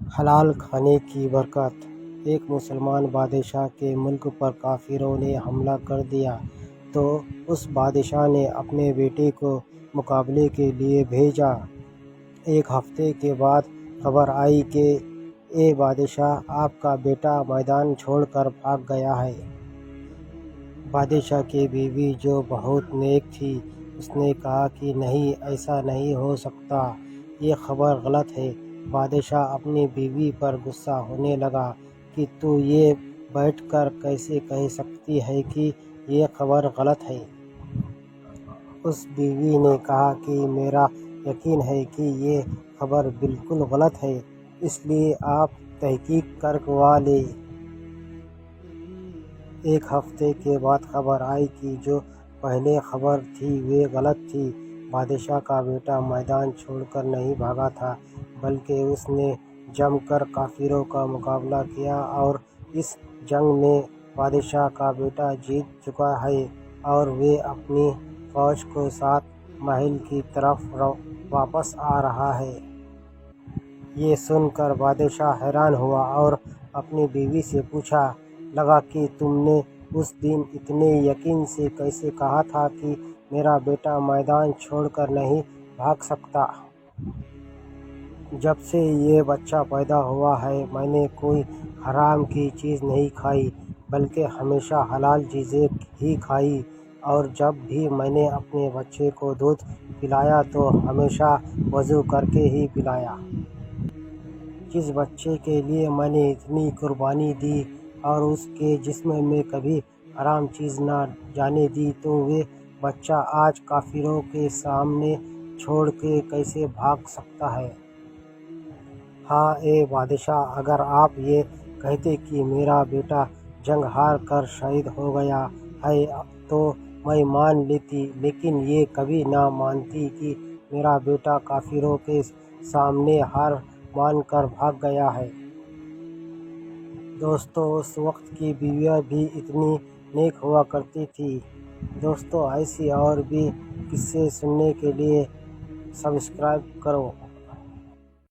حلال کھانے کی برکت۔ ایک مسلمان بادشاہ کے ملک پر کافروں نے حملہ کر دیا تو اس بادشاہ نے اپنے بیٹے کو مقابلے کے لیے بھیجا۔ ایک ہفتے کے بعد خبر آئی کہ اے بادشاہ، آپ کا بیٹا میدان چھوڑ کر بھاگ گیا ہے۔ بادشاہ کی بیوی جو بہت نیک تھی، اس نے کہا کہ نہیں، ایسا نہیں ہو سکتا، یہ خبر غلط ہے۔ بادشاہ اپنی بیوی پر غصہ ہونے لگا کہ تو یہ بیٹھ کر کیسے کہہ سکتی ہے کہ یہ خبر غلط ہے۔ اس بیوی نے کہا کہ میرا یقین ہے کہ یہ خبر بالکل غلط ہے، اس لیے آپ تحقیق کروا لیں۔ ایک ہفتے کے بعد خبر آئی کہ جو پہلے خبر تھی وہ غلط تھی۔ بادشاہ کا بیٹا میدان چھوڑ کر نہیں بھاگا تھا، بلکہ اس نے جم کر کافروں کا مقابلہ کیا اور اس جنگ میں بادشاہ کا بیٹا جیت چکا ہے اور وہ اپنی فوج کے ساتھ محل کی طرف واپس آ رہا ہے۔ یہ سن کر بادشاہ حیران ہوا اور اپنی بیوی سے پوچھنے لگا کہ تم نے اس دن اتنے یقین سے کیسے کہا تھا کہ میرا بیٹا میدان چھوڑ کر نہیں بھاگ سکتا؟ جب سے یہ بچہ پیدا ہوا ہے میں نے کوئی حرام کی چیز نہیں کھائی، بلکہ ہمیشہ حلال چیزیں ہی کھائی، اور جب بھی میں نے اپنے بچے کو دودھ پلایا تو ہمیشہ وضو کر کے ہی پلایا۔ جس بچے کے لیے میں نے اتنی قربانی دی اور اس کے جسم میں کبھی حرام چیز نہ جانے دی، تو وہ بچہ آج کافروں کے سامنے چھوڑ کے کیسے بھاگ سکتا ہے؟ ہاں اے بادشاہ، اگر آپ یہ کہتے کہ میرا بیٹا جنگ ہار کر شہید ہو گیا ہے تو میں مان لیتی، لیکن یہ کبھی نہ مانتی کہ میرا بیٹا کافروں کے سامنے ہار مان کر بھاگ گیا ہے۔ دوستو، اس وقت کی بیویاں بھی اتنی نیک ہوا کرتی تھیں۔ دوستو، ایسی اور بھی قصے سننے کے لیے سبسکرائب کرو۔